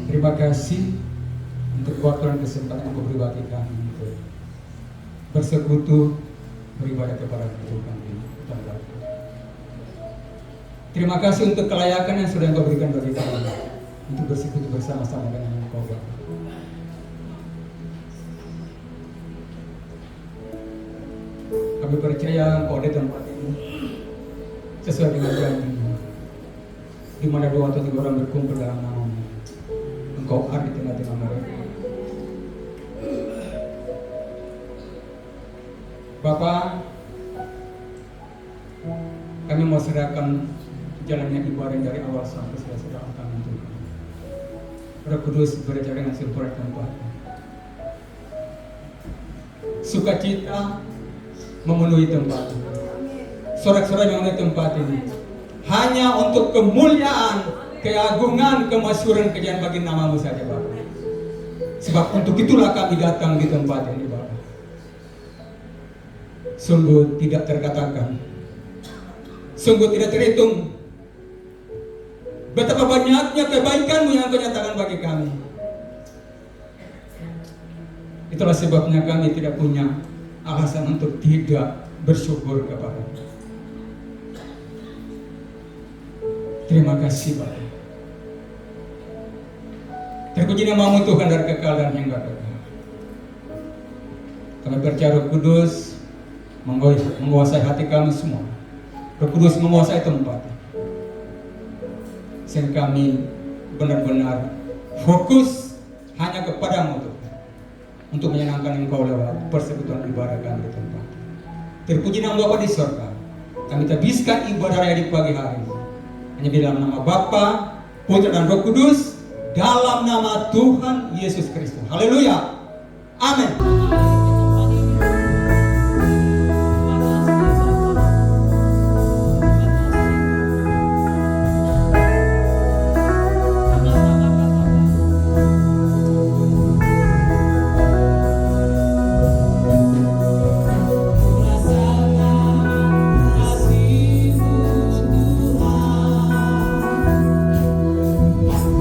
Terima kasih untuk waktu dan kesempatan yang Kau beri bagi kami untuk bersekutu beribadah kepada Tuhan di tempat. Terima kasih untuk kelayakan yang sudah Kau berikan bagi kami untuk bersekutu bersama-sama dengan Engkau Bapa. Kami percaya Engkau ada di tempat ini sesuai dengan janji, di mana 2 atau 3 orang berkumpul dalam nama-Mu, Engkau ada di tengah-tengah mereka. Bapa, kami mau serahkan jalannya ibadah dari awal sampai selesai dalam tangan Tuhan. Roh Kudus berbicara dengan sempurna tempat. Sukacita memenuhi tempat ini. Sorak-sorai memenuhi tempat ini. Hanya untuk kemuliaan, keagungan, kemasyhuran, kejayaan bagi nama-Mu saja, Bapa. Sebab untuk itulah kami datang di tempat ini, Bapa. Sungguh tidak terkatakan, sungguh tidak terhitung betapa banyaknya kebaikan-Mu yang Kau nyatakan bagi kami. Itulah sebabnya kami tidak punya alasan untuk tidak bersyukur kepada-Mu. Terima kasih, Pak. Terpuji nama-Mu Tuhan dari kekal dan yang gak kekal. Kami percaya Roh Kudus menguasai hati kami semua. Roh Kudus menguasai tempat. Sehingga kami benar-benar fokus hanya kepada-Mu Tuhan, untuk menyenangkan Engkau lewat persekutuan ibadah kami di tempat. Terpuji nama Bapa di surga. Kami habiskan ibadah raya di pagi hari ini hanya di dalam nama Bapa, Putra dan Roh Kudus, dalam nama Tuhan Yesus Kristus. Haleluya. Amin.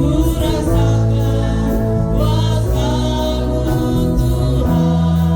Ku rasakan kuasa-Mu Tuhan.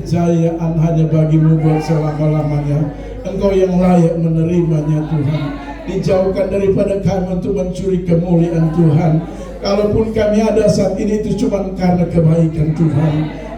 kejayaan hanya bagi-Mu buat selama-lamanya. Engkau yang layak menerimanya Tuhan. Dijauhkan daripada kami untuk mencuri kemuliaan Tuhan. Kalaupun kami ada saat ini itu cuma karena kebaikan Tuhan.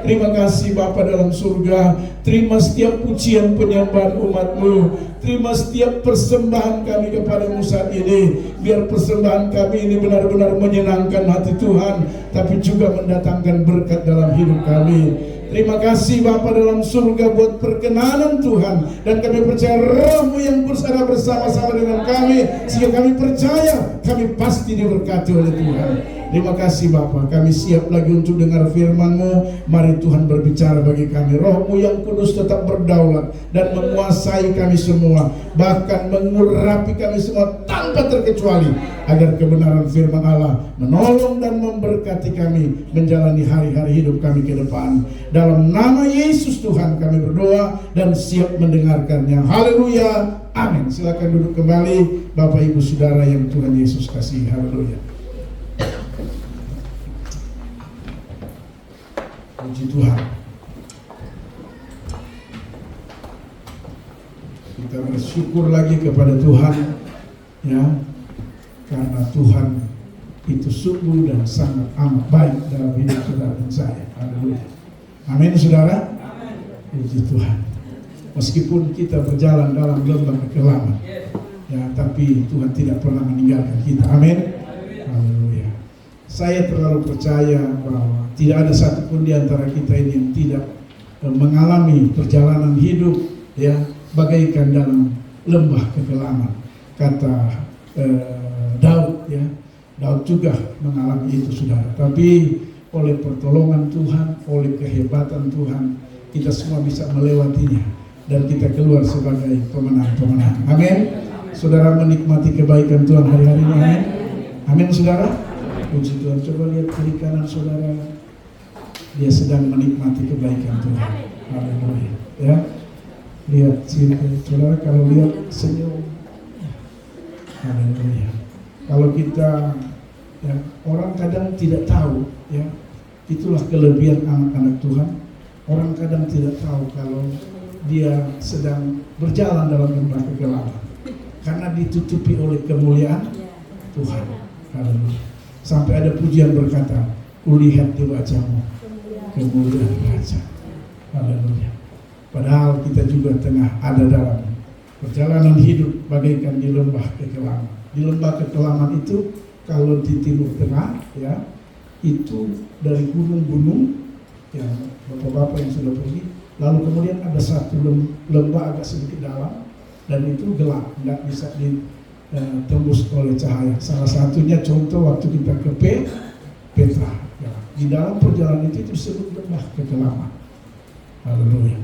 Terima kasih Bapa dalam surga. Terima setiap pujian penyembahan umat-Mu. Terima setiap persembahan kami kepadamu saat ini. Biar persembahan kami ini benar-benar menyenangkan hati Tuhan, tapi juga mendatangkan berkat dalam hidup kami. Terima kasih Bapa dalam surga buat perkenanan Tuhan. Dan kami percaya Roh-Mu yang bersama bersama-sama dengan kami, sehingga kami percaya kami pasti diberkati oleh Tuhan. Terima kasih Bapa, kami siap lagi untuk dengar firman-Mu. Mari Tuhan berbicara bagi kami. Roh-Mu yang kudus tetap berdaulat dan menguasai kami semua, bahkan mengurapi kami semua tanpa terkecuali, agar kebenaran firman Allah menolong dan memberkati kami menjalani hari-hari hidup kami ke depan. Dalam nama Yesus Tuhan kami berdoa dan siap mendengarkannya. Haleluya, amin. Silakan duduk kembali Bapak Ibu Saudara yang Tuhan Yesus kasih. Haleluya. Puji Tuhan. Kita bersyukur lagi kepada Tuhan, ya, karena Tuhan itu sungguh dan sangat amat baik dalam hidup saudara dan saya. Haleluya. Amin saudara. Puji Tuhan. Meskipun kita berjalan dalam lembah kekelaman, ya, tapi Tuhan tidak pernah meninggalkan kita. Amin. Haleluya. Saya terlalu percaya bahwa tidak ada satupun di antara kita ini yang tidak mengalami perjalanan hidup, ya, bagaikan dalam lembah kekelaman. Kata Daud, ya, Daud juga mengalami itu saudara. Tapi oleh pertolongan Tuhan, oleh kehebatan Tuhan, kita semua bisa melewatinya dan kita keluar sebagai pemenang-pemenang. Amin. Saudara menikmati kebaikan Tuhan hari-hari ini. Amin. Amin saudara. Puji Tuhan. Coba lihat kiri kanan saudara, dia sedang menikmati kebaikan Tuhan. Haleluya. Ya. Lihat saudara, kalau lihat senyum. Haleluya. Kalau kita, ya, orang kadang tidak tahu, ya, itulah kelebihan anak-anak Tuhan. Orang kadang tidak tahu kalau dia sedang berjalan dalam lembah kegelapan karena ditutupi oleh kemuliaan Tuhan. Haleluya. Sampai ada pujian berkata, "Kulihat di wajah-Mu kemuliaan Raja." Haleluya. Padahal kita juga tengah ada dalam perjalanan hidup bagaikan di lembah kekelaman. Di lembah kekelaman itu, kalau di timur tengah, ya, itu dari gunung-gunung, ya, bapak-bapak yang sudah pergi. Lalu kemudian ada satu lembah agak sedikit dalam, dan itu gelap, tidak bisa ditembus oleh cahaya. Salah satunya contoh waktu kita ke Petra, ya. Di dalam perjalanan itu disebut lembah kekelaman. Haleluya.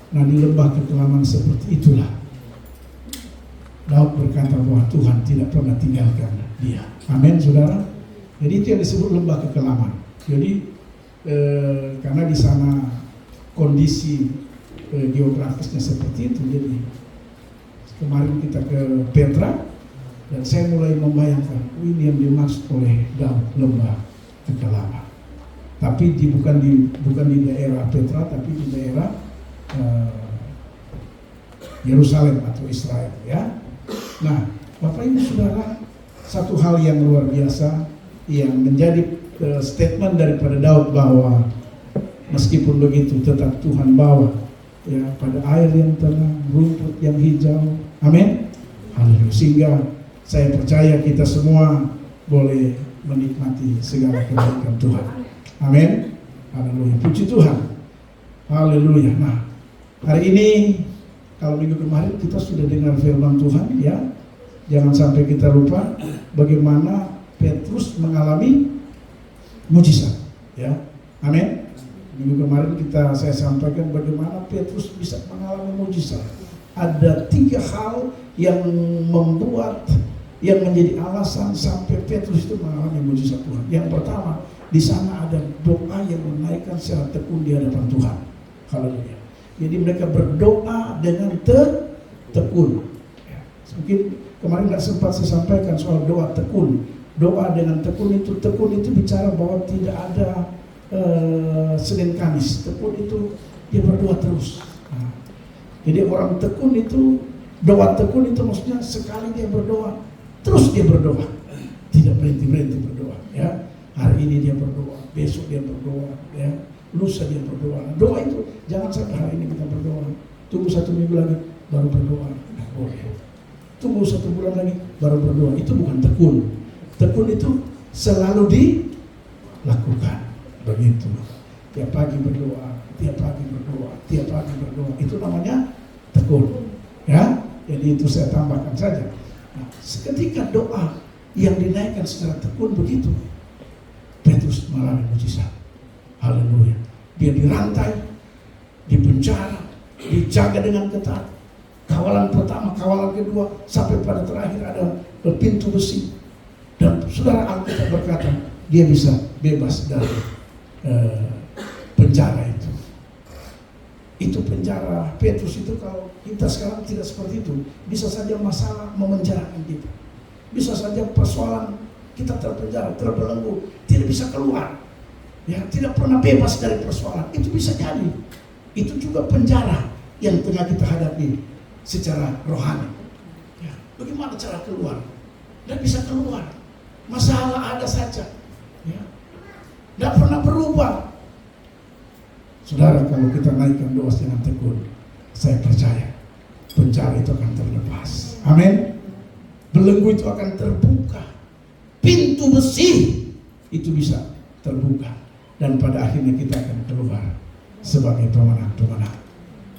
Nah, di lembah kekelaman seperti itulah Daud berkata bahwa Tuhan tidak pernah tinggalkan dia. Amin saudara. Jadi itu yang disebut lembah kekelaman. Jadi karena di sana kondisi geografisnya seperti itu, jadi kemarin kita ke Petra dan saya mulai membayangkan, ini yang dimaksud oleh Daud lembah kekelaman. Tapi bukan di daerah Petra, tapi di daerah Yerusalem atau Israel, ya. Nah, Bapak Ibu Saudara, satu hal yang luar biasa yang menjadi statement daripada Daud bahwa meskipun begitu tetap Tuhan bawa, ya, pada air yang tenang, rumput yang hijau. Amin. Haleluya. Sehingga saya percaya kita semua boleh menikmati segala kebaikan Tuhan. Amin. Haleluya. Puji Tuhan. Haleluya. Nah, hari ini, kalau minggu kemarin kita sudah dengar firman Tuhan, ya. Jangan sampai kita lupa bagaimana Petrus mengalami mujizat, ya. Amin. Minggu kemarin saya sampaikan bagaimana Petrus bisa mengalami mujizat. Ada 3 hal yang menjadi alasan sampai Petrus itu mengalami mujizat Tuhan. Yang pertama, di sana ada doa yang menaikkan secara tekun di hadapan Tuhan. Haleluya. Jadi mereka berdoa dengan tekun. Ya. Mungkin kemarin nggak sempat saya sampaikan soal doa tekun. Doa dengan tekun itu bicara bahwa tidak ada Senin Kamis. Tekun itu dia berdoa terus. Nah, jadi orang tekun itu, doa tekun itu maksudnya sekali dia berdoa, terus dia berdoa, tidak berhenti berdoa. Ya, hari ini dia berdoa, besok dia berdoa, ya, lusa dia berdoa. Doa itu jangan sampai hari ini kita berdoa, tunggu 1 minggu lagi baru berdoa. Nah, boleh. Tunggu 1 bulan lagi baru berdoa. Itu bukan tekun. Tekun itu selalu dilakukan. Begitu. Tiap pagi berdoa, tiap pagi berdoa, tiap pagi berdoa. Itu namanya tekun. Ya, jadi itu saya tambahkan saja. Nah, ketika doa yang dinaikkan secara tekun begitu, Petrus mengalami mujizat. Haleluya. Dia dirantai, dipenjara, dijaga dengan ketat. Kawalan pertama, kawalan kedua, sampai pada terakhir ada pintu besi. Dan saudara Alkitab berkata, dia bisa bebas dari penjara itu. Itu penjara Petrus itu, kalau kita sekarang tidak seperti itu, bisa saja masalah memenjarakan kita. Bisa saja persoalan kita terpenjara, terbelenggu, tidak bisa keluar. Ya, tidak pernah bebas dari persoalan. Itu bisa jadi. Itu juga penjara yang tengah kita hadapi secara rohani. Ya, bagaimana cara keluar? Dan bisa keluar. Masalah ada saja. Ya. Tidak pernah berubah. Saudara, kalau kita naikkan doa dengan tekun, saya percaya penjara itu akan terlepas. Amin. Belenggu itu akan terbuka. Pintu besi itu bisa terbuka. Dan pada akhirnya kita akan keluar sebagai pemenang-pemenang.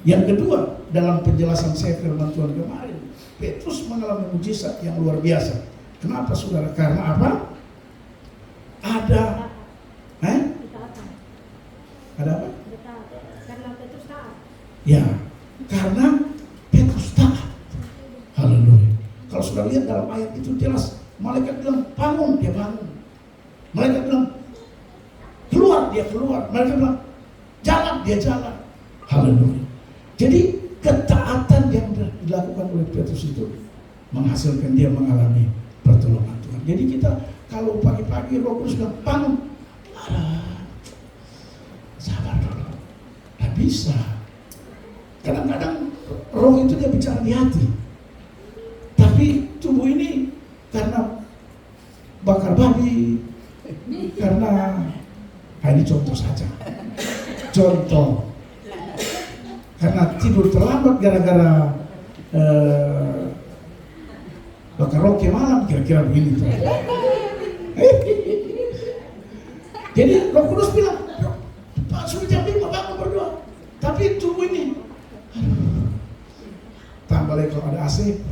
Yang kedua, dalam penjelasan saya firman Tuhan kemarin, Petrus mengalami mujizat yang luar biasa. Kenapa saudara? Karena apa? Ada Ada apa? Karena Petrus taat. Ya, karena Petrus taat. Haleluya. Kalau sudah lihat dalam ayat itu jelas, malaikat bilang bangun, dia bangun. Malaikat bilang keluar, dia keluar. Malaikat bilang jalan, dia jalan. Haleluya. Jadi ketaatan yang dilakukan oleh Petrus itu menghasilkan dia mengalami pertolongan Tuhan. Jadi kita kalau pagi-pagi Roh Kudus bilang bangun, sabar dulu, nggak bisa. Kadang-kadang roh itu dia bicara di hati, tapi tubuh ini karena bakar babi, karena ini contoh saja, contoh, karena tidur terlambat gara-gara bakar roke malam, kira-kira begini tuh. Jadi Roh Kudus bilang, Pak, sudah jam 5 bangun berdoa. Tapi tubuh ini, tambah lagi kalau ada AC,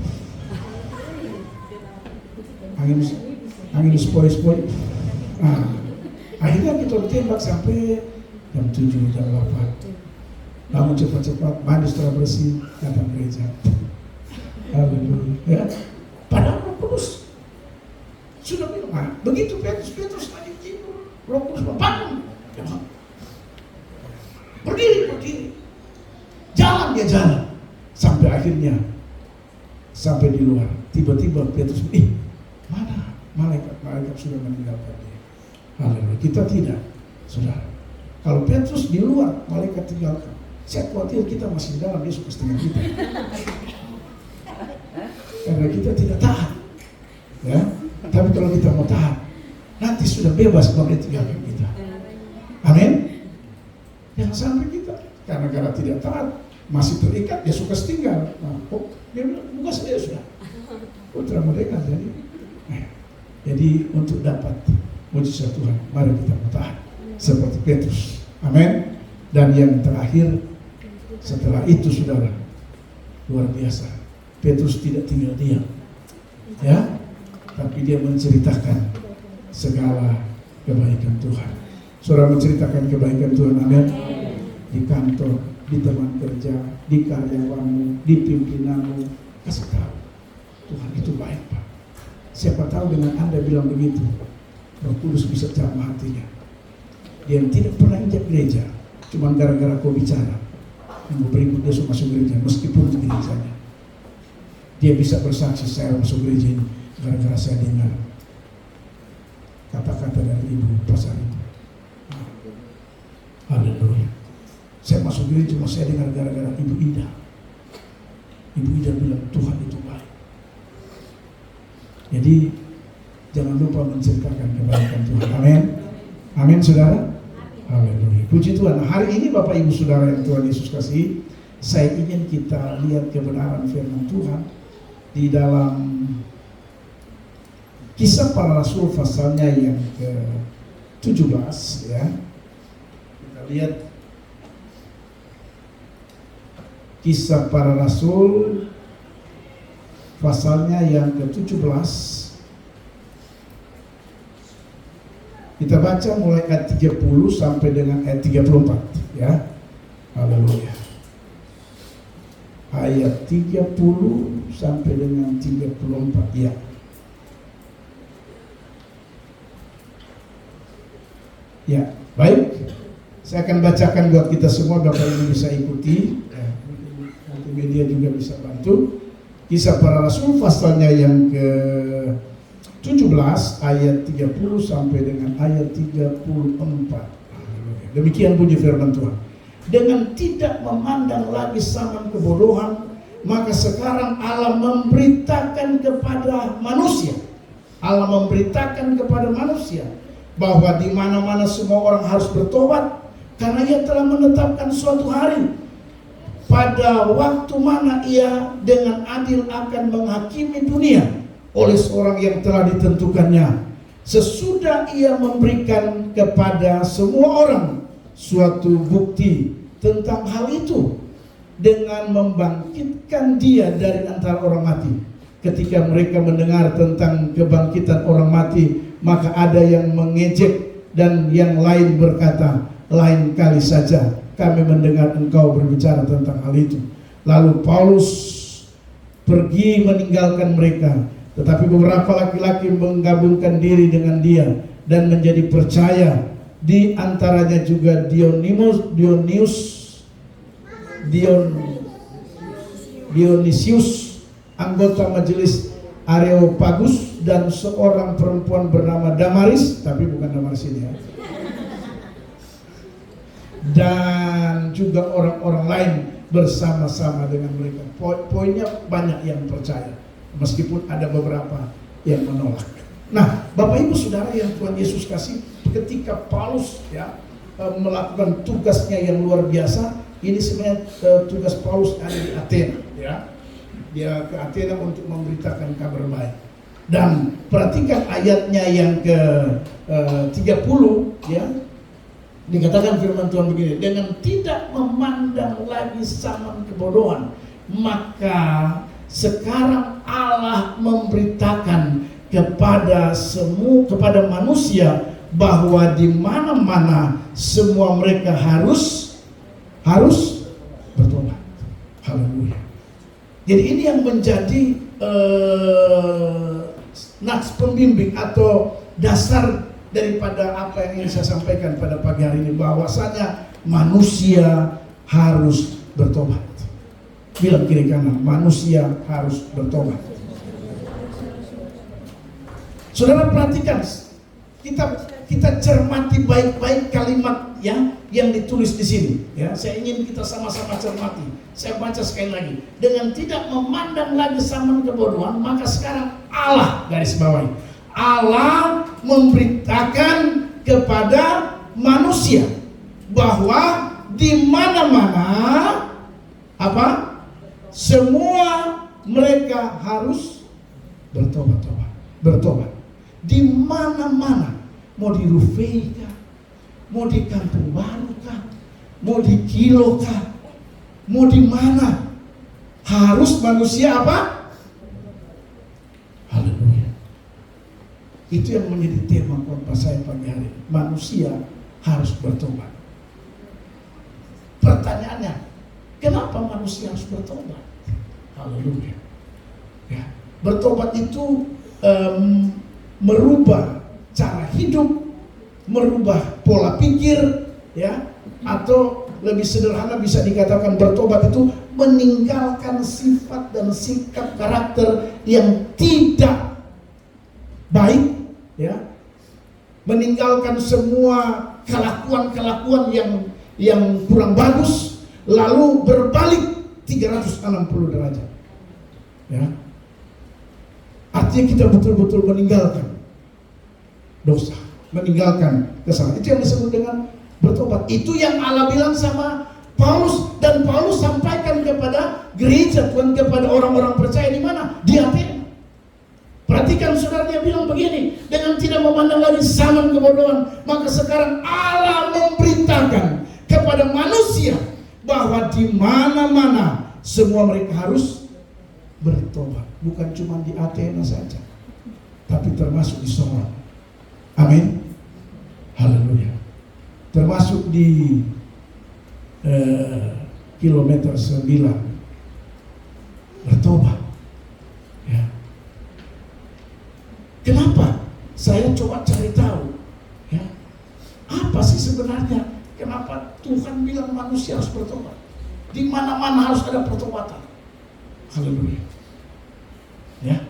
angin sepoi-sepoi. Nah, akhirnya kita tembak sampai jam 7, jam 8. Bangun cepat-cepat, mandi setelah bersih, datang gereja. Haleluya. Ya. Padahal Roh Kudus sudah bilang, nah, begitu Petrus lagi tidur, Roh Kudus bangun. Berdiri, jalan, dia jalan, sampai akhirnya sampai di luar. Tiba-tiba Petrus, mana malaikat sudah meninggalkan dia. Haleluya. Kita tidak, saudara. Kalau Petrus di luar, malaikat tinggalkan. Saya khawatir kita masih di dalam, dia suka setengah kita. Karena kita tidak taat. Ya, tapi kalau kita mau taat, nanti sudah bebas kalau dia tinggalkan kita. Amin. Jangan sampai kita karena tidak taat masih terikat, dia suka setinggal. Nah, dia bilang buka saja sudah. Putra mereka jadi. Jadi untuk dapat mujizat Tuhan, mari kita taat seperti Petrus. Amin. Dan yang terakhir, setelah itu saudara, luar biasa. Petrus tidak tinggal diam, ya, tapi dia menceritakan segala kebaikan Tuhan. Saudara menceritakan kebaikan Tuhan, amin. Di kantor, di teman kerja, di karyawanmu, di pimpinanmu, kasih tahu Tuhan itu baik, Pak. Siapa tahu dengan Anda bilang begitu, Roh Kudus bisa jamah hatinya. Dia tidak pernah injak gereja, cuma gara-gara kau bicara. Minggu berikut dia masuk gereja, meskipun di gerejanya. Dia bisa bersaksi, saya masuk gereja ini gara-gara saya dengar kata-kata dari ibu pasar itu. Haleluya. Saya masuk gereja cuma saya dengar gara-gara Ibu Ida. Ibu Ida bilang Tuhan itu baik. Jadi jangan lupa menceritakan kebaikan Tuhan. Amin. Amin saudara. Haleluya. Puji Tuhan. Hari ini Bapak Ibu Saudara yang Tuhan Yesus kasih, saya ingin kita lihat kebenaran firman Tuhan di dalam Kisah Para Rasul pasalnya yang ke-17 ya. Kita lihat Kisah Para Rasul pasalnya yang ke-17. Kita baca mulai ayat 30 sampai dengan ayat 34 ya. Haleluya. Ayat 30 sampai dengan 34 ya. Ya, baik. Saya akan bacakan buat kita semua, Bapak Ibu bisa ikuti. Multimedia juga bisa bantu. Kisah Para Rasul pasalnya yang ke-17 ayat 30 sampai dengan ayat 34. Demikian bunyi firman Tuhan. Dengan tidak memandang lagi zaman kebodohan, maka sekarang Allah memberitakan kepada manusia. Allah memberitakan kepada manusia bahwa di mana-mana semua orang harus bertobat, karena Ia telah menetapkan suatu hari pada waktu mana Ia dengan adil akan menghakimi dunia oleh seorang yang telah ditentukannya, sesudah Ia memberikan kepada semua orang suatu bukti tentang hal itu dengan membangkitkan Dia dari antara orang mati. Ketika mereka mendengar tentang kebangkitan orang mati, maka ada yang mengejek dan yang lain berkata, lain kali saja kami mendengar engkau berbicara tentang hal itu. Lalu Paulus pergi meninggalkan mereka, tetapi beberapa laki-laki menggabungkan diri dengan dia dan menjadi percaya. Di antaranya juga Dionysius, anggota majelis Areopagus, dan seorang perempuan bernama Damaris, tapi bukan Damaris ini ya. Dan juga orang-orang lain bersama-sama dengan mereka. Poinnya banyak yang percaya, meskipun ada beberapa yang menolak. Nah, Bapak Ibu Saudara yang Tuhan Yesus kasih, ketika Paulus ya melakukan tugasnya yang luar biasa, ini sebenarnya tugas Paulus ada di Athena ya. Dia ke Athena untuk memberitakan kabar baik. Dan perhatikan ayatnya yang ke-30 ya. Dikatakan firman Tuhan begini, dengan tidak memandang lagi zaman kebodohan, maka sekarang Allah memberitakan kepada manusia bahwa di mana-mana semua mereka harus bertobat. Haleluya. Jadi ini yang menjadi nats pembimbing atau dasar daripada apa yang ingin saya sampaikan pada pagi hari ini, bahwasanya manusia harus bertobat. Bilang kiri kanan, manusia harus bertobat. Saudara perhatikan, kita cermati baik-baik kalimat yang ditulis di sini. Ya, saya ingin kita sama-sama cermati. Saya baca sekali lagi. Dengan tidak memandang lagi zaman kebodohan, maka sekarang Allah, garis bawahi, Allah memberitakan kepada manusia bahwa di mana-mana semua mereka harus bertobat. Di mana-mana, mau di Rufei kah, mau di Kampung Baru kah, mau di Kilo kah, mau di mana, harus manusia Haleluya. Itu yang menjadi tema khotbah saya pagi hari. Manusia harus bertobat. Pertanyaannya, kenapa manusia harus bertobat? Haleluya. Ya, bertobat itu merubah cara hidup, merubah pola pikir, ya, atau lebih sederhana bisa dikatakan bertobat itu meninggalkan sifat dan sikap karakter yang tidak baik, ya, meninggalkan semua kelakuan-kelakuan yang kurang bagus, lalu berbalik 360 derajat. Ya. Artinya kita betul-betul meninggalkan dosa, meninggalkan kesalahan. Itu yang disebut dengan bertobat. Itu yang Allah bilang sama Paulus, dan Paulus sampaikan kepada gereja Tuhan, kepada orang-orang percaya di mana? Di Athena. Perhatikan saudara, dia bilang begini, dengan tidak memandang lagi zaman kebodohan, maka sekarang Allah memberitakan kepada manusia bahwa di mana-mana semua mereka harus bertobat. Bukan cuma di Athena saja, tapi termasuk di Sorong. Amin. Haleluya. Termasuk di kilometer 9 bertobat. Ya. Kenapa? Saya coba cari tahu. Ya. Apa sih sebenarnya? Kenapa Tuhan bilang manusia harus bertobat? Di mana-mana harus ada pertobatan. Haleluya. Ya.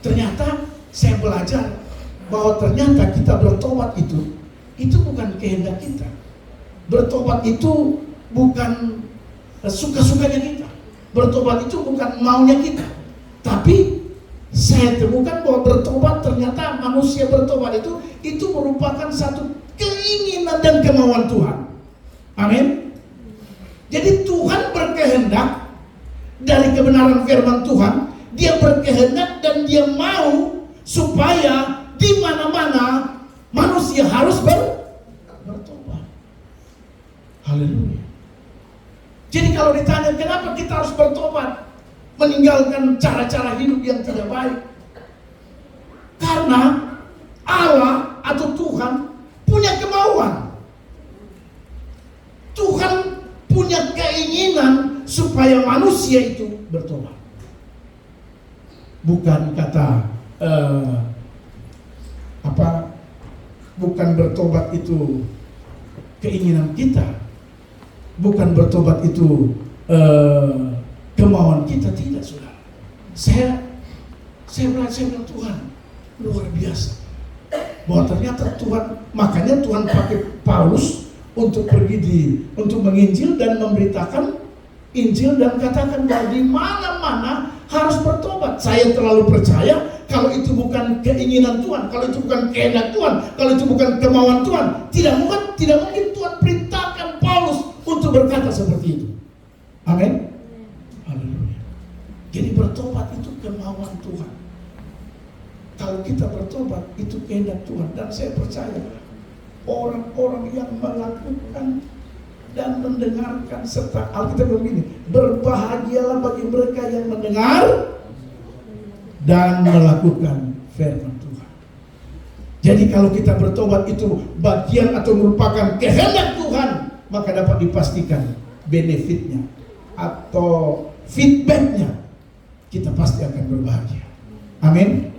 Ternyata saya belajar bahwa ternyata kita bertobat itu bukan kehendak kita. Bertobat itu bukan suka-sukanya kita. Bertobat itu bukan maunya kita. Tapi saya temukan bahwa bertobat, ternyata manusia bertobat itu merupakan satu keinginan dan kemauan Tuhan. Amin. Jadi Tuhan berkehendak dari kebenaran firman Tuhan. Dia berkehendak dan dia mau supaya di mana-mana manusia harus bertobat. Haleluya. Jadi kalau ditanya kenapa kita harus bertobat, meninggalkan cara-cara hidup yang tidak baik, karena Allah atau Tuhan punya kemauan. Tuhan punya keinginan supaya manusia itu bertobat. Bukan kata bukan bertobat itu keinginan kita, bukan bertobat itu kemauan kita, tidak, saudara. Saya bilang Tuhan luar biasa, bahwa ternyata Tuhan, makanya Tuhan pakai Paulus untuk pergi untuk menginjil dan memberitakan Injil dan katakan bahwa di mana-mana harus bertobat. Saya terlalu percaya kalau itu bukan keinginan Tuhan, kalau itu bukan kehendak Tuhan, kalau itu bukan kemauan Tuhan, tidak mungkin Tuhan perintahkan Paulus untuk berkata seperti itu. Amin. Haleluya. Jadi bertobat itu kemauan Tuhan. Kalau kita bertobat itu kehendak Tuhan, dan saya percaya orang-orang yang melakukan dan mendengarkan, serta Alkitab begini, berbahagialah bagi mereka yang mendengar dan melakukan firman Tuhan. Jadi kalau kita bertobat itu bagian atau merupakan kehendak Tuhan, maka dapat dipastikan benefitnya atau feedbacknya, kita pasti akan berbahagia. Amin.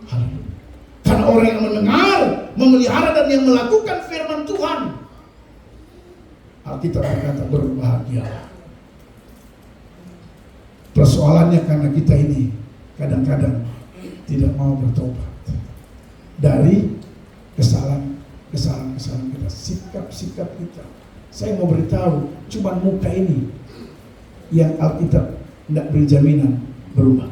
Haleluya. Karena orang yang mendengar, memelihara dan yang melakukan firman Tuhan, Alkitab berkata berbahagialah. Persoalannya karena kita ini kadang-kadang tidak mau bertobat dari kesalahan kita, sikap kita. Saya mau beritahu, cuma muka ini yang Alkitab tidak beri jaminan berubah.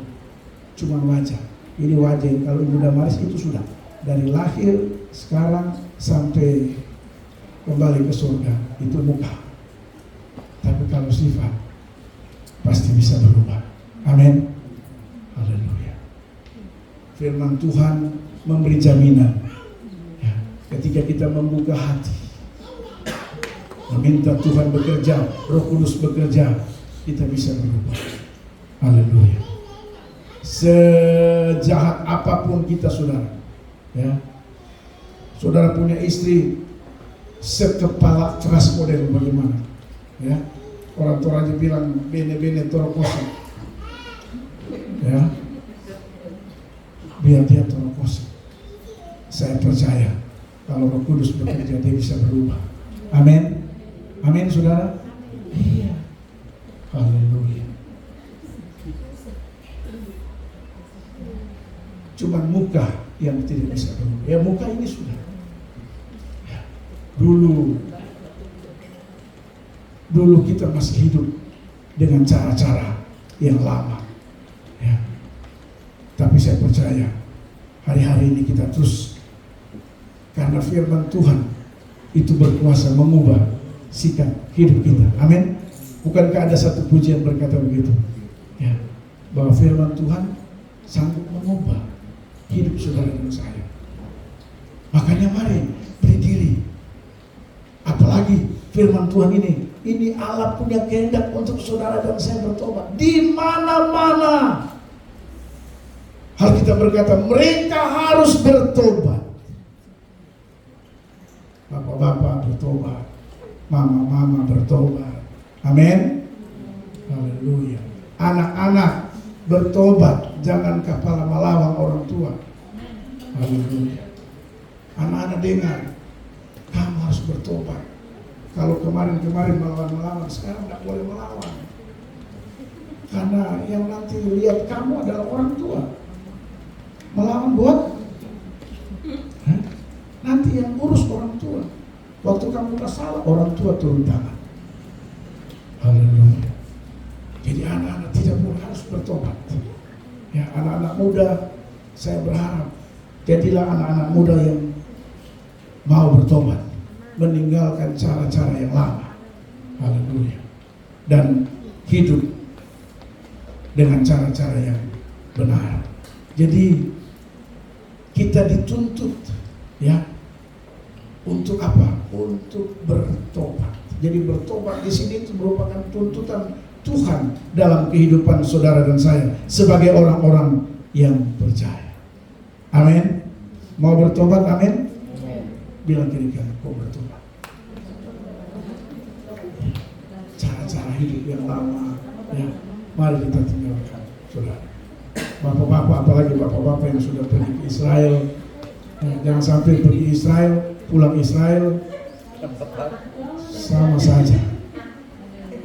Cuma wajah. Ini wajah yang kalau Ibu Damaris itu sudah dari lahir sekarang sampai kembali ke surga itu muka. Tapi kalau sifat pasti bisa berubah. Amin. Haleluya. Firman Tuhan memberi jaminan ya, ketika kita membuka hati, meminta Tuhan bekerja, Roh Kudus bekerja, kita bisa berubah. Haleluya. Sejahat apapun kita, saudara, ya, saudara punya istri sekepala keras model bagaimana, ya, orang tua aja bilang bene torokosi, ya, biar dia torokosi. Saya percaya kalau Roh Kudus bekerja, dia bisa berubah. Amin, amin, saudara. Iya, haleluya. Cuman muka yang tidak bisa berubah. Ya, muka ini sudah. Dulu dulu kita masih hidup dengan cara-cara yang lama. Ya. Tapi saya percaya hari-hari ini kita terus, karena firman Tuhan itu berkuasa mengubah sikap hidup kita. Amin. Bukankah ada satu pujian berkata begitu? Ya, bahwa firman Tuhan sanggup mengubah hidup saudara dan saya. Makanya mari berdiri. Apalagi firman Tuhan ini Allah punya kehendak untuk saudara dan saya bertobat. Di mana-mana Alkitab berkata mereka harus bertobat. Bapak-bapak bertobat, mama-mama bertobat. Amin. Haleluya. Anak-anak bertobat, jangan kepala melawan orang tua. Haleluya. Anak-anak dengar, kamu harus bertobat. Kalau kemarin melawan, sekarang tidak boleh melawan. Karena yang nanti lihat kamu adalah orang tua. Melawan buat nanti yang urus orang tua. Waktu kamu masalah, orang tua turun tangan. Haleluya. Jadi anak-anak tidak boleh harus bertobat. Ya, anak-anak muda, saya berharap jadilah anak-anak muda yang mau bertobat, meninggalkan cara-cara yang lama. Haleluya. Dan hidup dengan cara-cara yang benar. Jadi kita dituntut, ya, untuk apa? Untuk bertobat. Jadi bertobat di sini itu merupakan tuntutan Tuhan dalam kehidupan saudara dan saya sebagai orang-orang yang percaya. Amin. Mau bertobat? Amin. Bilang kiri kanan, kau bertobat. Cara-cara hidup yang lama, ya, mari kita tinggalkan, saudara. Bapak-bapak, apalagi bapak-bapak yang sudah pergi ke Israel, ya, jangan sampai pergi Israel, pulang Israel sama saja.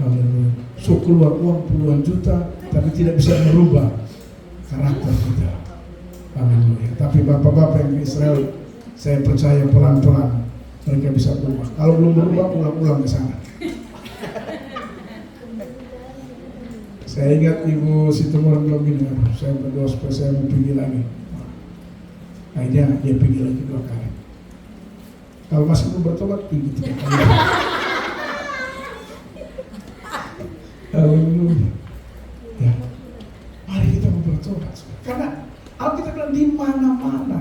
Haleluya. So keluar uang puluhan juta, tapi tidak bisa merubah karakter kita. Haleluya. Tapi bapak-bapak yang ke Israel, saya percaya pelan-pelan mereka bisa berubah. Kalau belum berubah, pulang-pulang ke sana. Saya ingat Ibu Situmorang bilang gini, saya berdoa supaya saya mau pergi lagi. Akhirnya dia pergi lagi 2 kali. Kalau masih belum bertobat, pergi 3 kali. Haleluya. Ya, mari kita mau bertobat. Karena Alkitab bilang di mana-mana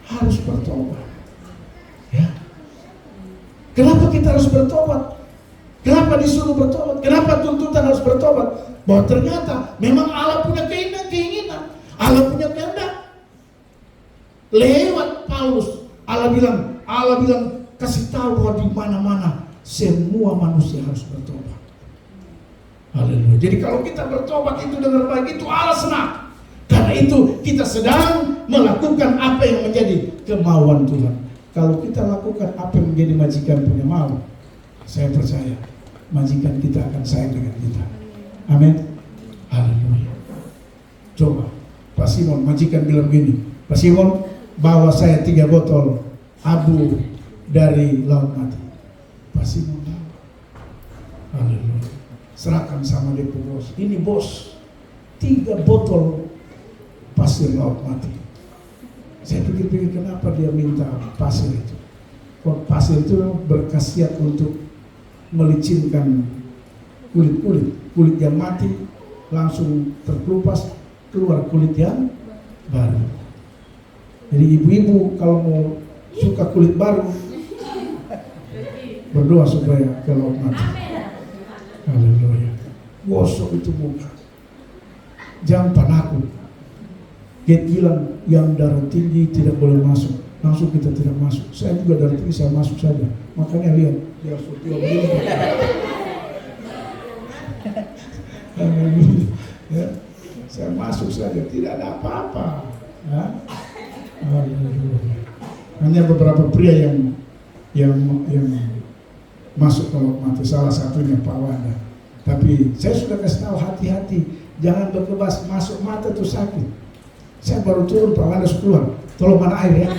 harus bertobat. Ya. Kenapa kita harus bertobat? Kenapa disuruh bertobat? Kenapa tuntutan harus bertobat? Bahwa ternyata memang Allah punya keinginan, Allah punya kehendak. Lewat Paulus, Allah bilang kasih tahu bahwa di mana-mana semua manusia harus bertobat. Haleluya. Jadi kalau kita bertobat itu dengan baik, itu Allah senang. Karena itu kita sedang melakukan apa yang menjadi kemauan Tuhan. Kalau kita lakukan apa yang menjadi majikan punya mau, saya percaya majikan kita akan sayang dengan kita. Amin. Haleluya. Coba Pak Simon, majikan bilang gini, Pak Simon, bawa saya 3 botol abu dari laut mati. Pak Simon bawa. Haleluya. Serahkan sama dia bos. Ini bos, 3 botol pasir laut mati. Saya pikir-pikir kenapa dia minta pasir itu. Kok pasir itu berkhasiat untuk melicinkan kulit yang mati langsung terkelupas, keluar kulit yang baru. Jadi ibu-ibu kalau mau suka kulit baru, berdoa supaya ke laut mati. Haleluya. Gosok itu muka, jangan penakut. Gate bilang yang darah tinggi tidak boleh masuk, langsung kita tidak masuk. Saya juga darah tinggi, saya masuk saja. Makanya lihat dia sutio begini. Ya, saya masuk saja, tidak ada apa-apa. Ya. Hanya beberapa pria yang masuk ke laut mati, salah satunya Pak Wanda. Tapi saya sudah kasih tahu hati-hati, jangan berkebas, masuk mata itu sakit. Saya baru turun, Pak Wanda sudah keluar, tolong mana air ya.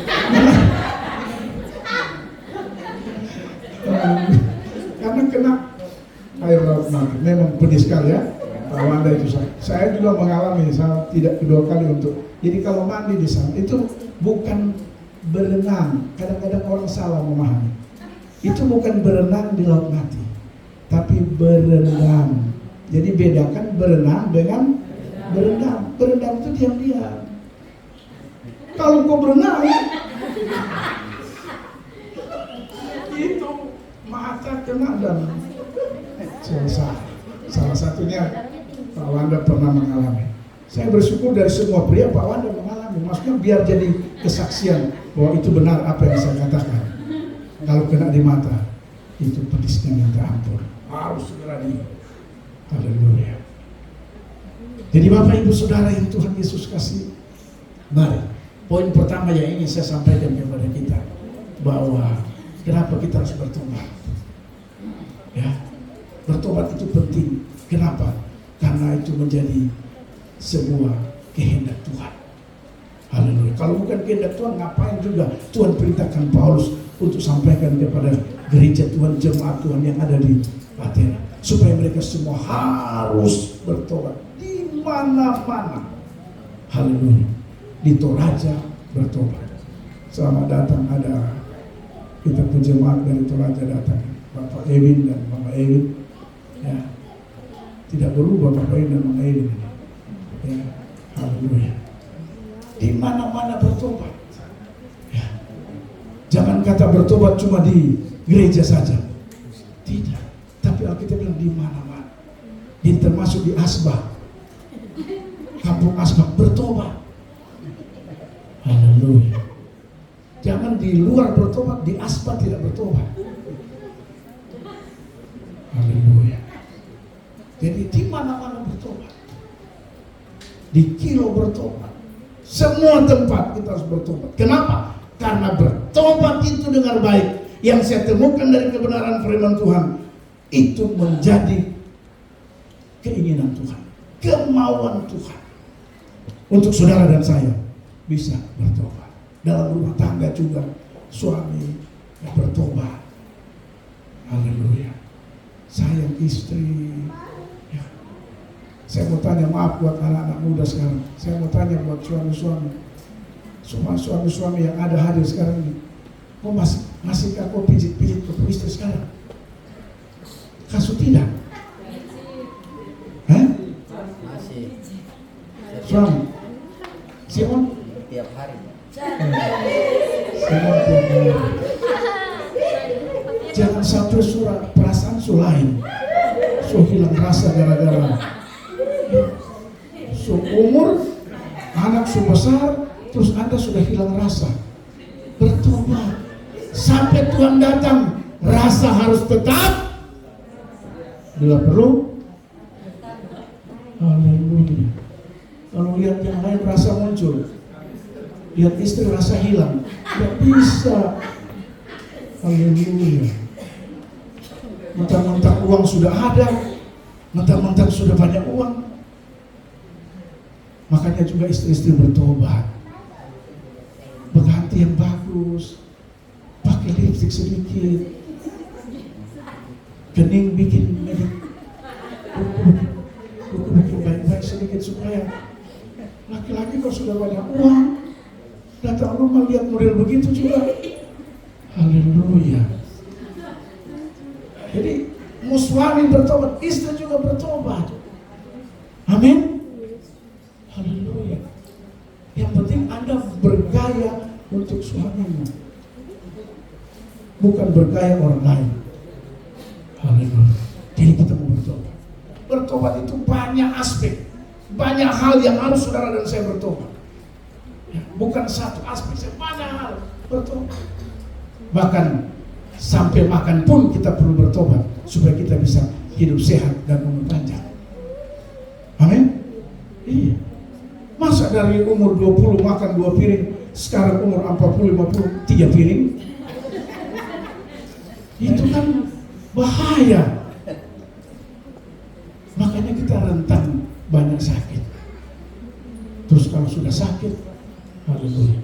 Karena mati. Memang pedih sekali ya. Pak Wanda itu saya juga mengalami, saya tidak kedua kali untuk. Jadi kalau mandi di sana itu bukan berenang. Kadang-kadang orang salah memahami. Itu bukan berenang di laut mati, tapi berenang. Jadi bedakan berenang dengan berendam. Berendam itu diam-diam. Kalau kau berenang, itu mata kena dan selesai. Salah satunya Pak Wanda pernah mengalami. Saya bersyukur dari semua pria Pak Wanda mengalami. Maksudnya biar jadi kesaksian bahwa itu benar apa yang saya katakan. Kalau kena di mata, itu pedisnya minta ampun. Harus segera di. Haleluya. Jadi Bapak Ibu Saudara yang Tuhan Yesus kasih, mari. Poin pertama yang ingin saya sampaikan kepada kita, bahwa kenapa kita harus bertobat. Ya, bertobat itu penting. Kenapa? Karena itu menjadi sebuah kehendak Tuhan. Haleluya. Kalau bukan kehendak Tuhan, ngapain juga Tuhan perintahkan Paulus untuk sampaikan kepada gereja Tuhan, jemaat Tuhan yang ada di Athena, supaya mereka semua harus bertobat di mana-mana. Haleluya. Di Toraja bertobat. Selamat datang, ada kita jemaat dari Toraja datang, Bapak Ewin dan Mama Ewin. Ya, tidak berubah Bapak Ewin dan Mama Ewin. Ya, haleluya. Di mana-mana bertobat. Ya. Jangan kata bertobat cuma di gereja saja. Tidak. Tapi Alkitab bilang di mana-mana. Jadi termasuk di Asbah, kampung Asbah bertobat. Haleluya. Jangan di luar bertobat, di Asbah tidak bertobat. Haleluya. Jadi di mana-mana bertobat. Di Kilo bertobat. Semua tempat kita harus bertobat. Kenapa? Karena bertobat itu dengan baik, yang saya temukan dari kebenaran firman Tuhan, itu menjadi keinginan Tuhan, kemauan Tuhan untuk saudara dan saya bisa bertobat. Dalam rumah tangga juga suami bertobat. Haleluya. Sayang istri. Ya. Saya mau tanya, maaf buat anak-anak muda sekarang. Saya mau tanya buat suami-suami. Semua suami-suami yang ada hadir sekarang ini, kok masih kau pijit-pijit ke istri sekarang? Kasu tidak? Hah? Masih. Suami? Simon? Tiap hari. Simon tiap hari. Jangan sampai perasaan lain. So hilang rasa gara-gara. So umur, anak so besar, terus Anda sudah hilang rasa. Bertobat. Sampai Tuhan datang, rasa harus tetap. Bila perlu. Haleluya. Kalau lihat yang lain rasa muncul, lihat istri rasa hilang, tidak bisa. Haleluya. Mentang-mentang uang sudah ada, mentang-mentang sudah banyak uang. Makanya juga istri-istri bertobat, berganti yang bagus, pakai lipstik sedikit, kening bikin baik-baik sedikit, supaya laki-laki kalau sudah banyak uang datang rumah lihat model begitu juga. Haleluya. Jadi suami bertobat, istri juga bertobat. Amin. Haleluya. Yang penting Anda bergaya untuk suamimu, bukan bergaya orang lain. Haleluya. Jadi kita mau bertobat. Bertobat itu banyak aspek, banyak hal yang harus saudara dan saya bertobat. Ya, bukan satu aspek, banyak hal bertobat. Bahkan sampai makan pun kita perlu bertobat supaya kita bisa hidup sehat dan umur panjang. Amin. Iya. Masa dari umur 20 makan 2 piring, sekarang umur 40-50 3 piring? Itu kan bahaya. Makanya kita rentan banyak sakit. Terus kalau sudah sakit, haleluya.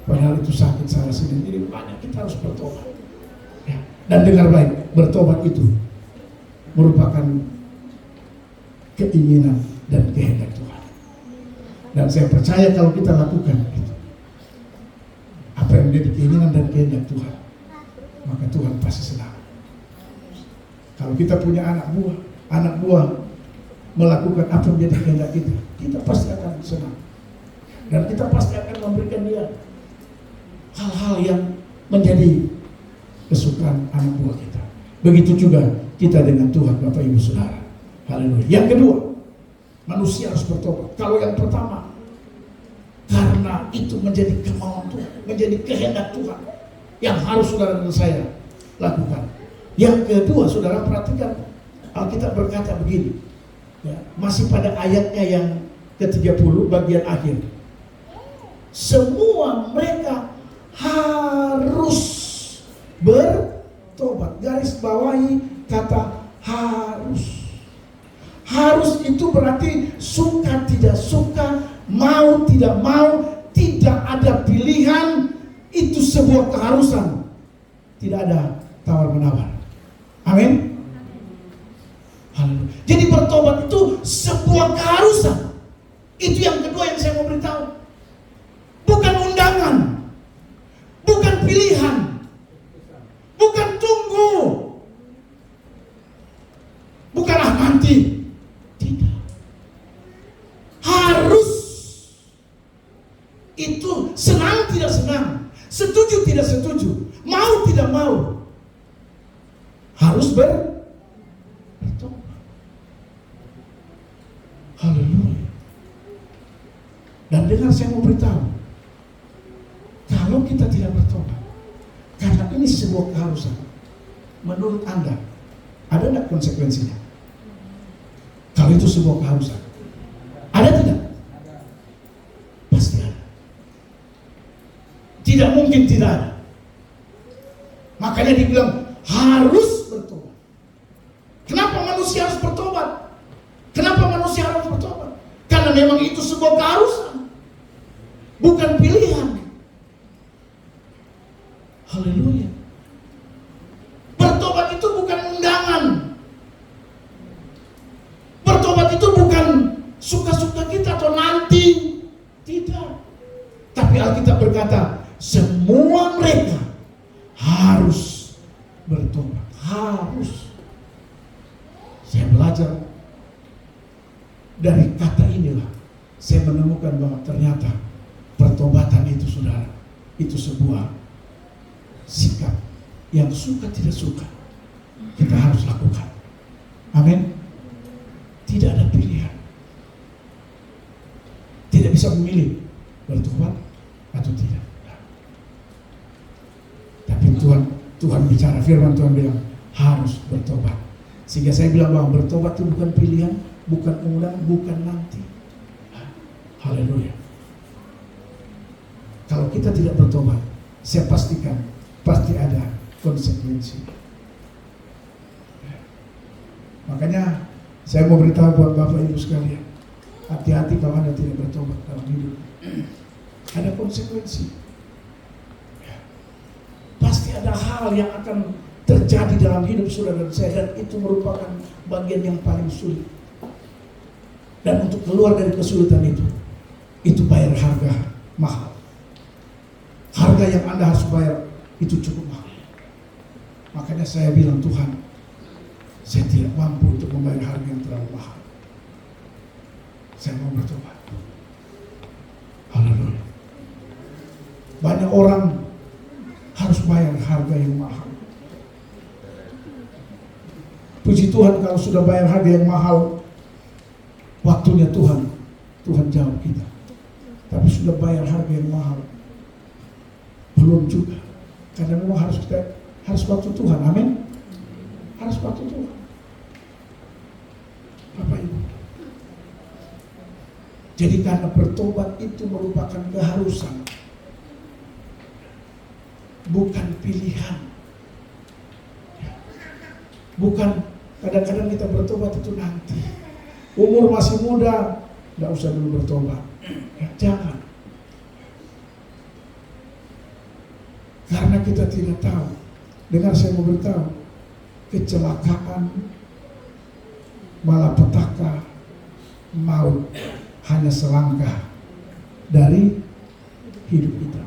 Padahal itu sakit salah sendiri. Jadi banyak kita harus bertobat. Ya. Dan dengar baik, bertobat itu merupakan keinginan dan kehendak Tuhan. Dan saya percaya kalau kita lakukan itu, apa yang menjadi keinginan dan kehendak Tuhan, maka Tuhan pasti senang. Kalau kita punya anak buah melakukan apa yang menjadi kehendak kita pasti akan senang. Dan kita pasti akan memberikan dia hal-hal yang menjadi kesukaan anak buah kita. Begitu juga kita dengan Tuhan, Bapak Ibu Saudara. Haleluya. Yang kedua, manusia harus bertobat. Kalau yang pertama, karena itu menjadi kemauan Tuhan, menjadi kehendak Tuhan yang harus saudara dan saya lakukan. Yang kedua, saudara perhatikan, Alkitab berkata begini, ya, masih pada ayatnya yang ke-30 bagian akhir. Semua mereka harus bertobat. Garis bawahi kata harus. Harus itu berarti suka tidak suka, mau tidak mau, tidak ada pilihan. Itu sebuah keharusan. Tidak ada tawar-menawar. Amin. Haleluya. Jadi bertobat itu sebuah keharusan. Itu yang kedua yang saya mau beritahu. Bukan undangan, bukan pilihan, bukan tunggu, bukan nanti. Tidak. Harus. Itu senang tidak senang, setuju tidak setuju, mau tidak mau, harus bertobat. Haleluya. Dan dengar, saya mau beritahu, kalau kita tidak bertobat, karena ini sebuah keharusan, menurut Anda ada tidak konsekuensinya? Kalau itu sebuah keharusan, ada tidak? Pasti ada. Tidak mungkin tidak ada. Makanya dibilang harus bertobat. Kenapa manusia harus bertobat? Kenapa manusia harus bertobat? Karena memang itu sebuah keharusan, bukan pilihan. Haleluya. Bertobat itu bukan undangan. Bertobat itu bukan suka-suka kita atau nanti. Tidak. Tapi Alkitab berkata, semua mereka harus bertobat. Harus. Saya belajar dari kata inilah, saya menemukan bahwa ternyata pertobatan itu, saudara, itu sebuah sikap yang suka tidak suka kita harus lakukan. Amin. Tidak ada pilihan. Tidak bisa memilih bertobat atau tidak. Tapi Tuhan bicara, firman Tuhan bilang harus bertobat. Sehingga saya bilang bahwa bertobat itu bukan pilihan, bukan ulang, bukan nanti. Haleluya. Kalau kita tidak bertobat, saya pastikan pasti ada konsekuensi. Makanya saya mau beritahu buat Bapak Ibu sekalian, hati-hati kalau Anda tidak bertobat dalam hidup. Ada konsekuensi. Pasti ada hal yang akan terjadi dalam hidup saudara dan saya, dan itu merupakan bagian yang paling sulit. Dan untuk keluar dari kesulitan itu bayar harga mahal. Harga yang Anda harus bayar itu cukup mahal. Makanya saya bilang, Tuhan, saya tidak mampu untuk membayar harga yang terlalu mahal. Saya mau bertobat. Haleluya. Banyak orang harus bayar harga yang mahal. Puji Tuhan kalau sudah bayar harga yang mahal, waktunya Tuhan jawab kita. Tapi sudah bayar harga yang mahal, belum juga. Karena memang harus waktu Tuhan. Amin. Harus waktu Tuhan. Bapak Ibu. Jadi karena bertobat itu merupakan keharusan, bukan pilihan. Bukan kadang-kadang kita bertobat itu nanti. Umur masih muda, tidak usah dulu bertobat. Ya, jangan. Karena kita tidak tahu. Dengar, saya mau beritahu, kecelakaan malapetaka, maut hanya selangkah dari hidup kita.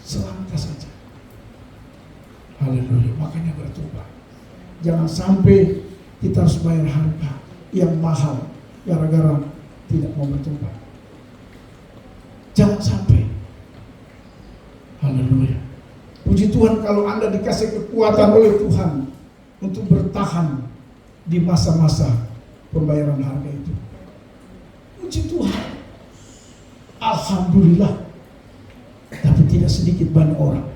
Selangkah saja. Haleluya. Makanya bertobat. Jangan sampai kita harus bayar harga yang mahal gara-gara tidak mau bertobat. Jangan sampai. Haleluya. Puji Tuhan kalau Anda dikasih kekuatan oleh Tuhan untuk bertahan di masa-masa pembayaran harga itu. Puji Tuhan. Alhamdulillah. Tapi tidak sedikit banyak orang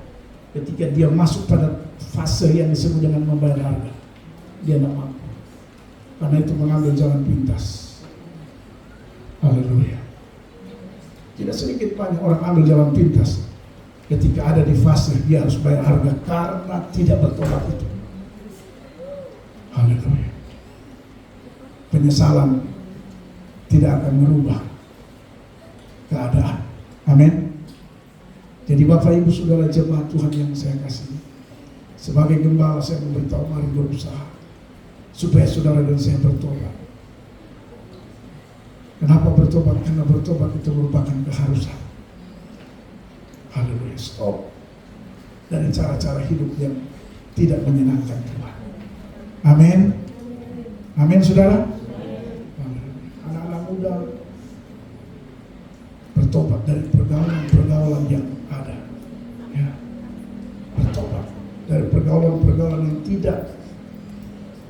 ketika dia masuk pada fase yang disebut dengan membayar harga, dia tidak mampu. Karena itu mengambil jalan pintas. Haleluya. Tidak sedikit banyak orang ambil jalan pintas ketika ada di fase dia harus bayar harga karena tidak bertobat itu. Haleluya. Penyesalan tidak akan merubah keadaan. Amin. Jadi Bapak Ibu Saudara jemaat Tuhan yang saya kasihi, sebagai gembala saya memberitahu mari berusaha supaya saudara dan saya bertobat. Kenapa bertobat? Karena bertobat itu merupakan keharusan. Haleluya. Stop dari cara-cara hidup yang tidak menyenangkan Tuhan. Amin. Amin saudara. Anak-anak muda bertobat dari pergaulan-pergaulan yang ada. Ya. Bertobat dari pergaulan-pergaulan yang tidak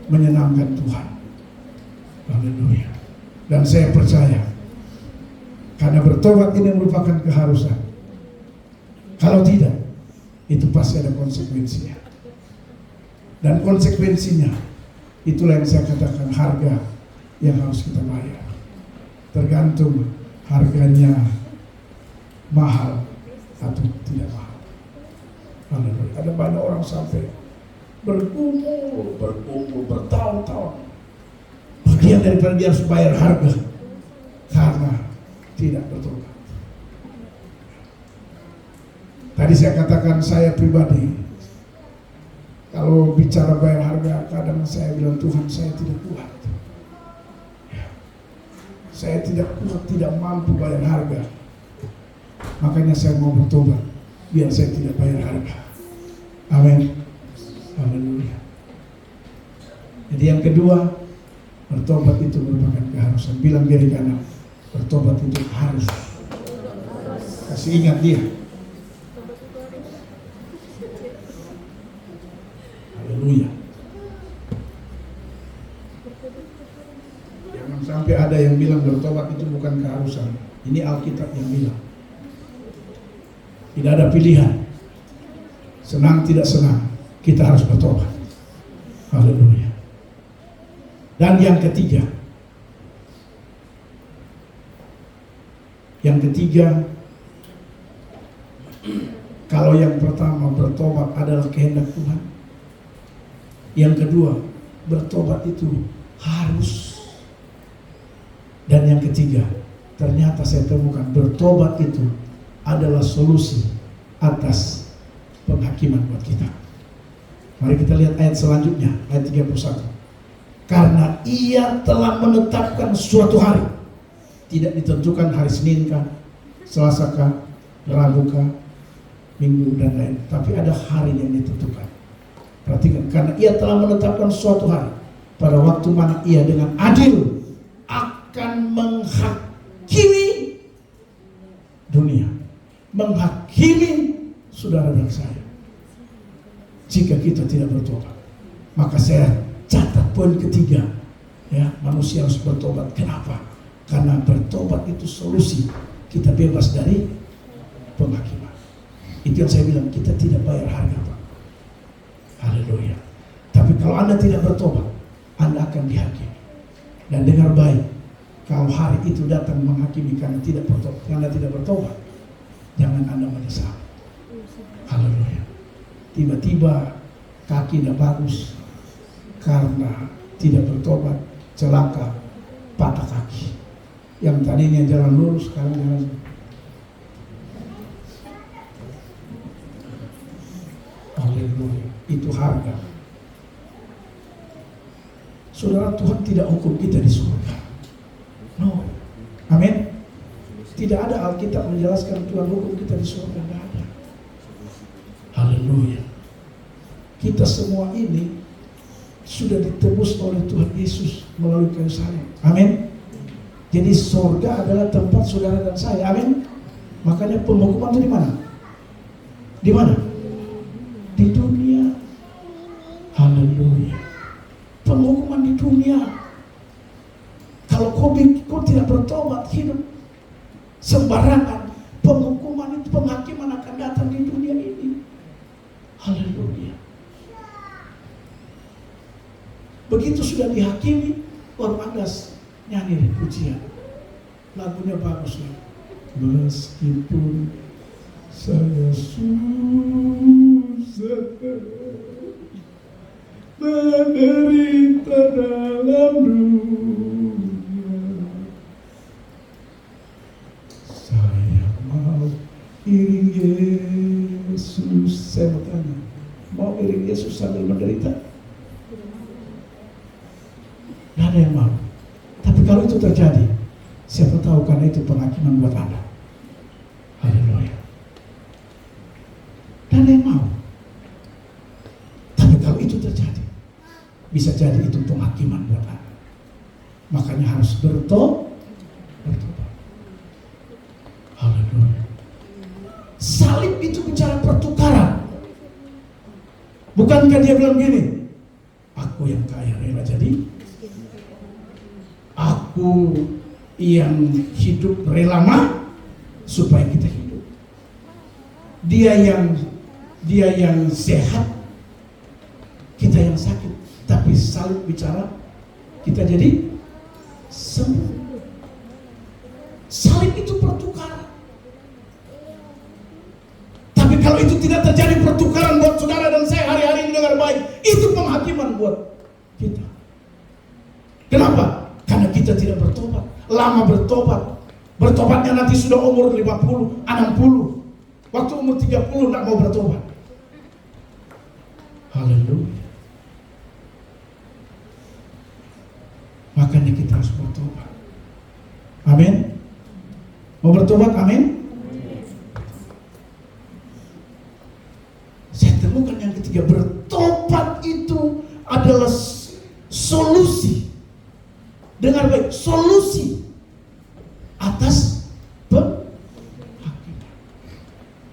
menyenangkan Tuhan. Haleluya. Dan saya percaya karena bertobat ini merupakan keharusan. Kalau tidak, itu pasti ada konsekuensinya. Dan konsekuensinya itulah yang saya katakan harga yang harus kita bayar. Tergantung harganya mahal atau tidak mahal. Haleluya. Ada banyak orang sampai berkumpul bertahun-tahun. Bagian daripada dia harus bayar harga karena tidak bertobat. Tadi saya katakan saya pribadi kalau bicara bayar harga kadang saya bilang Tuhan saya tidak kuat. Saya tidak kuat, tidak mampu bayar harga. Makanya saya mau bertobat biar saya tidak bayar harga. Amin. Haleluya. Jadi yang kedua, bertobat itu merupakan keharusan. Bilang kiri kanan, bertobat itu harus. Kasih ingat dia. Haleluya. Jangan sampai ada yang bilang bertobat itu bukan keharusan. Ini Alkitab yang bilang. Tidak ada pilihan. Senang tidak senang, kita harus bertobat. Haleluya. Dan yang ketiga, kalau yang pertama bertobat adalah kehendak Tuhan. Yang kedua, bertobat itu harus. Dan yang ketiga, ternyata saya temukan bertobat itu adalah solusi atas penghakiman buat kita. Mari kita lihat ayat selanjutnya, ayat 31. Karena ia telah menetapkan suatu hari, tidak ditentukan hari Senin kah, Selasa kah, Rabu kah, Minggu dan lain, tapi ada hari yang ditentukan. Perhatikan, karena ia telah menetapkan suatu hari pada waktu mana ia dengan adil akan menghakimi dunia, menghakimi saudara dan saya. Jika kita tidak bertobat, maka saya catat poin ketiga, ya, manusia harus bertobat. Kenapa? Karena bertobat itu solusi kita bebas dari penghakiman. Itu yang saya bilang, kita tidak bayar harga, Pak. Haleluya. Tapi kalau Anda tidak bertobat, Anda akan dihakimi. Dan dengar baik, kalau hari itu datang menghakimi karena tidak bertobat, jangan Anda menyesal. Haleluya. Tiba-tiba kaki tidak bagus karena tidak bertobat, celaka, patah kaki. Yang tadinya jalan lurus sekarang jalan. Haleluya. Itu harga. Saudara, Tuhan tidak hukum kita di surga. No. Amin. Tidak ada Alkitab menjelaskan Tuhan hukum kita di surga. Tidak ada. Haleluya. Kita semua ini sudah ditebus oleh Tuhan Yesus melalui kayu salib. Amin. Jadi surga adalah tempat saudara dan saya. Amin. Makanya penghukuman itu di mana? Di mana? Di dunia. Haleluya. Penghukuman di dunia. Kalau kau tidak bertobat, hidup sembarangan, penghukuman itu, penghakiman akan datang di dunia ini. Haleluya. Begitu sudah dihakimi, baru Anda nyanyi pujian. Lagunya bagus ya. Meskipun saya susah menderita dalam dunia, saya mau iring Yesus. Saya mau tanya, mau iring Yesus sambil menderita? Tidak ada yang mau. Tapi kalau itu terjadi, siapa tahu karena itu penghakiman buat Anda. Haleluya. Tidak ada yang mau. Tapi kalau itu terjadi, bisa jadi itu penghakiman buat Anda. Makanya harus bertobat. Haleluya. Salib itu bicara pertukaran. Bukankah dia bilang gini, aku yang kaya rela jadi, aku yang hidup rela supaya kita hidup. Dia yang sehat, kita yang sakit. Tapi salib bicara kita jadi sembuh. Salib itu pertukaran. Tapi kalau itu tidak terjadi pertukaran buat saudara dan saya hari-hari ini dengar baik, itu penghakiman buat kita. Kenapa? Karena kita tidak bertobat. Lama bertobat. Bertobatnya nanti sudah umur 50, 60. Waktu umur 30 tidak mau bertobat. Haleluya. Makanya kita harus bertobat. Amin. Mau bertobat? Amin. Saya temukan yang ketiga, bertobat itu adalah solusi. Dengar baik, solusi atas penghakiman.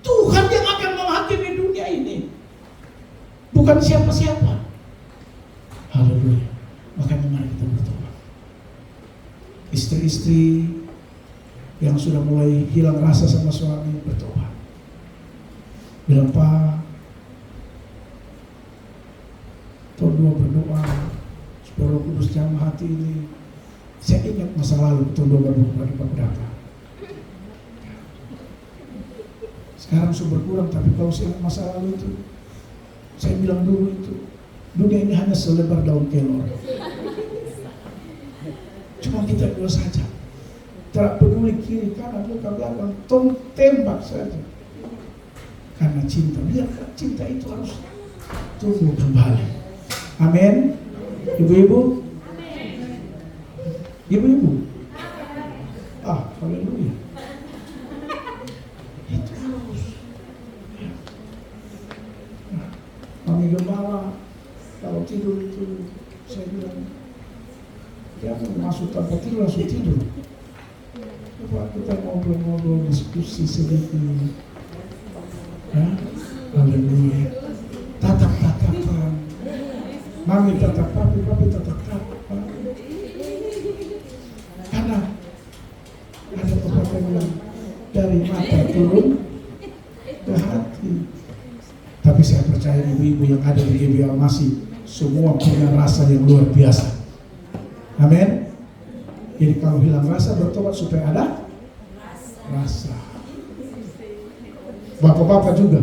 Tuhan yang akan menghakimi dunia ini, bukan siapa-siapa. Haleluya. Makanya mari kita bertobat. Istri-istri yang sudah mulai hilang rasa sama suami, bertobat. Bilang, Pak, tolong berdoa supaya Roh Kudus jamah hati ini. Saya ingat masa lalu, tolong berdoa di beberapa. Sekarang sudah berkurang, tapi kalau saya ingat masa lalu itu, saya bilang dulu itu, dunia ini hanya selebar daun kelor. Cuma kita dua saja. Tak peduli kiri kanan belakang belakang, tembak saja. Karena cinta, biarkan cinta itu harus tumbuh kembali. Amin. Ibu-ibu, ibu-ibu. Haleluya. Itu harus. Mami gembala kalau tidur itu saya bilang, dia masuk tanpa tidur langsung tidur. Coba kita ngobrol-ngobrol, diskusi sedikit. Haleluya. Tatap-tatapan. Mami tatap papi, papi tatap papi. Karena ada pepatah bilang, dari mata turun ke hati. Tapi saya percaya ibu-ibu yang ada di GBL masih semua punya rasa yang luar biasa. Amin. Jadi kalau hilang rasa, bertobat supaya ada rasa. Bapak-bapak juga,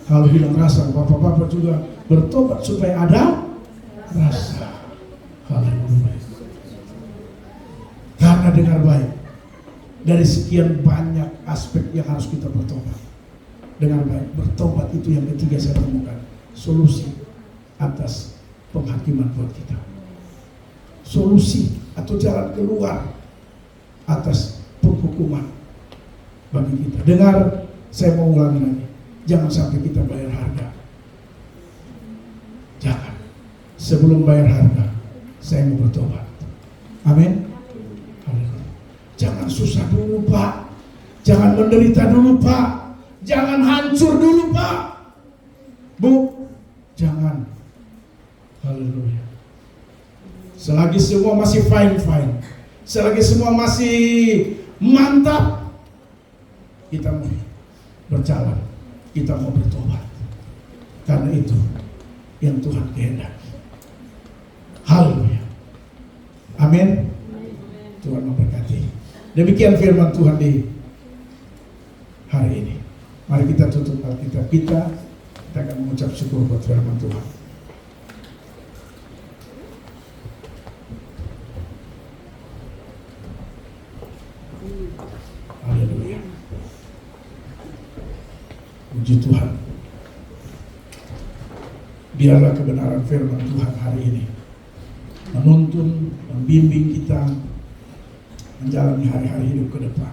kalau hilang rasa, bapak-bapak juga bertobat supaya ada rasa. Haleluya. Karena dengar baik, dari sekian banyak aspek yang harus kita bertobat. Dengar baik, bertobat itu yang ketiga saya temukan, solusi atas penghakiman buat kita. solusi atau jalan keluar atas penghukuman bagi kita. Dengar, saya mau ulangi lagi. Jangan sampai kita bayar harga. Jangan. Sebelum bayar harga, saya mau bertobat. Amin. Jangan susah dulu, Pak. Jangan menderita dulu, Pak. Jangan hancur dulu, Pak. Bu, jangan. Haleluya. Selagi semua masih fine-fine, selagi semua masih mantap, kita mau berjalan, kita mau bertobat. Karena itu yang Tuhan kehendaki. Haleluya. Amin. Tuhan memberkati. Demikian firman Tuhan di hari ini. Mari kita tutup Alkitab kita akan mengucap syukur buat firman Tuhan. Haleluya. Puji Tuhan. Biarlah kebenaran firman Tuhan hari ini menuntun, membimbing kita menjalani hari-hari hidup ke depan.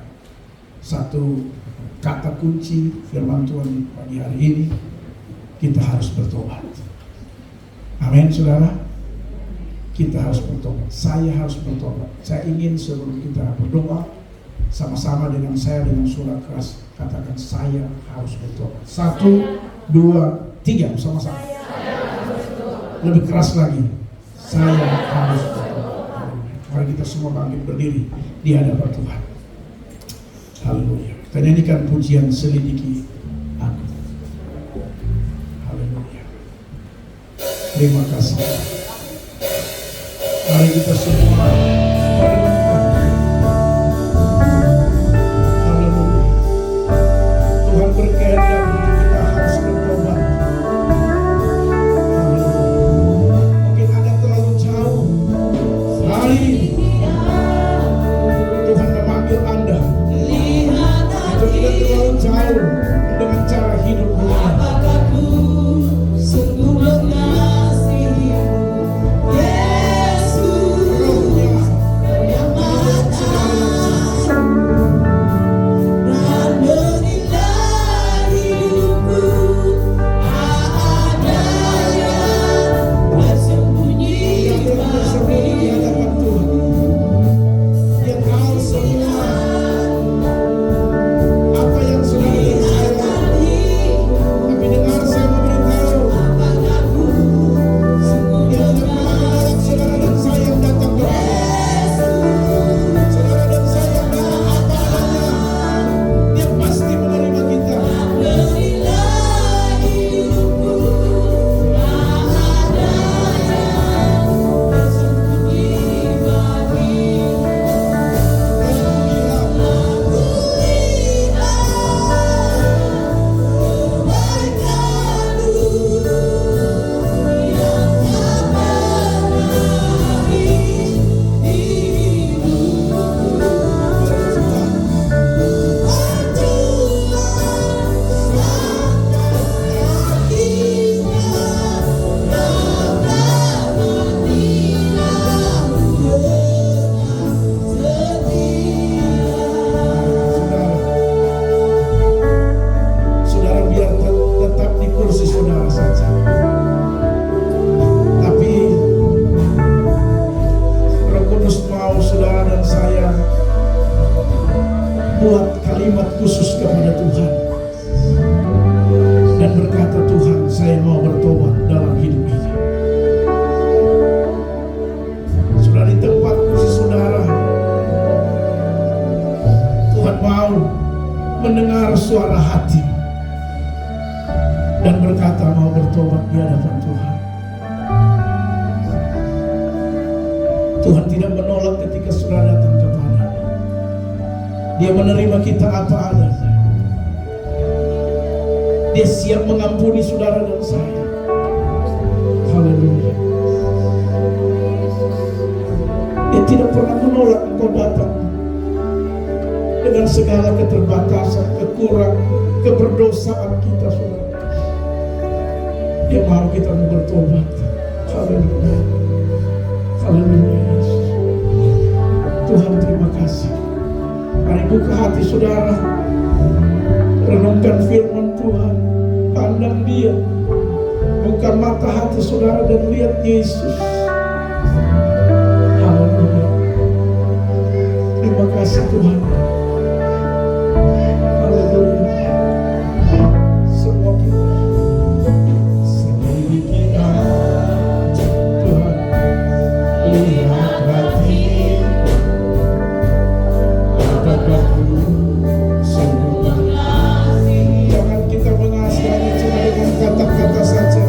Satu kata kunci firman Tuhan pagi hari ini, kita harus bertobat. Amin, saudara. Kita harus bertobat. Saya harus bertobat. Saya ingin sebelum kita berdoa, sama-sama dengan saya dengan suara keras katakan, saya harus bertobat. 1, 2, 3 sama-sama. Lebih keras lagi. Saya harus bertobat. Mari kita semua bangkit berdiri di hadapan Tuhan. Haleluya. Kita nyanyikan pujian selidiki aku. Haleluya. Terima kasih. Mari kita semua haleluya. Tuhan berkehendak untuk kita harus bertobat. Haleluya. Mungkin Anda terlalu jauh. Hari ini Tuhan memanggil Anda untuk tidak terlalu jauh dengan cara hidup dunia. Buat kalimat khusus kepada Tuhan dan berkata, Tuhan, saya mau bertobat dalam hidup ini. Sudah di tempat kursi saudara, Tuhan mau mendengar suara hati dan berkata mau bertobat di hadapan Tuhan. Tuhan tidak menolak ketika saudara datang kepada. Dia menerima kita apa adanya. Dia siap mengampuni saudara dan saya. Haleluya. Dia tidak pernah menolak engkau datang dengan segala keterbatasan, kekurangan, keberdosaan kita, saudara. Dia mau kita bertobat. Haleluya. Haleluya. Tuhan, terima kasih. Mari buka hati saudara, renungkan firman Tuhan, pandang Dia, buka mata hati saudara dan lihat Yesus. Haleluya. Terima kasih Tuhan. Haleluya. Semua kita selidiki aja Tuhan, lihat hatiku, apakah ku sungguh mengasihi. Jangan kita mengasihi hanya cuma dengan kata-kata saja.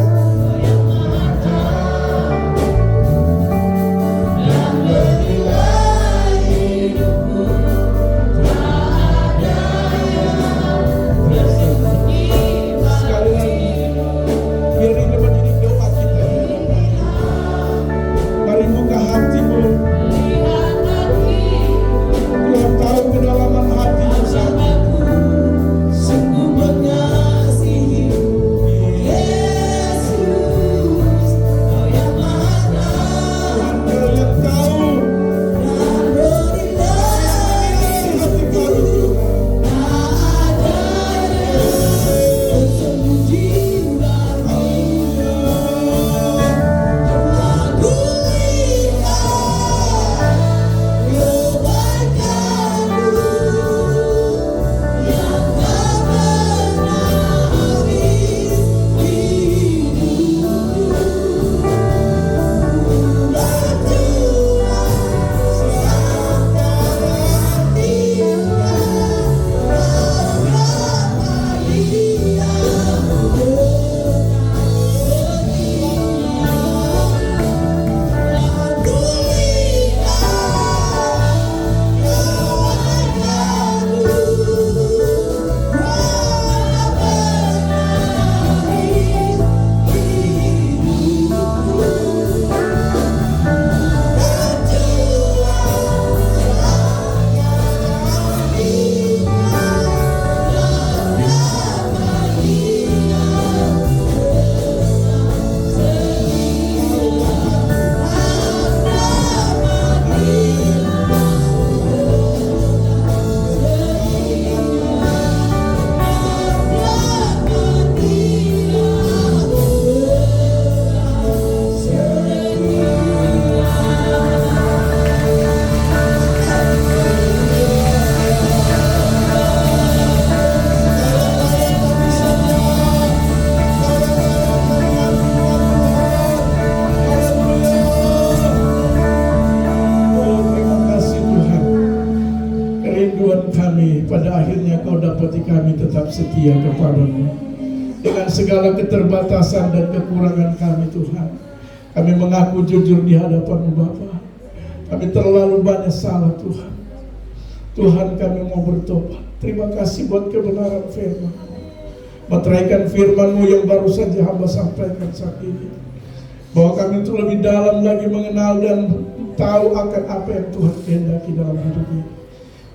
Pada akhirnya Kau dapati kami tetap setia kepadamu. Dengan segala keterbatasan dan kekurangan kami Tuhan, kami mengaku jujur di hadapan-Mu Bapa. Kami terlalu banyak salah Tuhan. Tuhan, kami mau bertobat. Terima kasih buat kebenaran firman. Meteraikan firman-Mu yang baru saja hamba sampaikan saat ini, bahwa kami itu lebih dalam lagi mengenal dan tahu akan apa yang Tuhan kehendaki dalam hidup ini.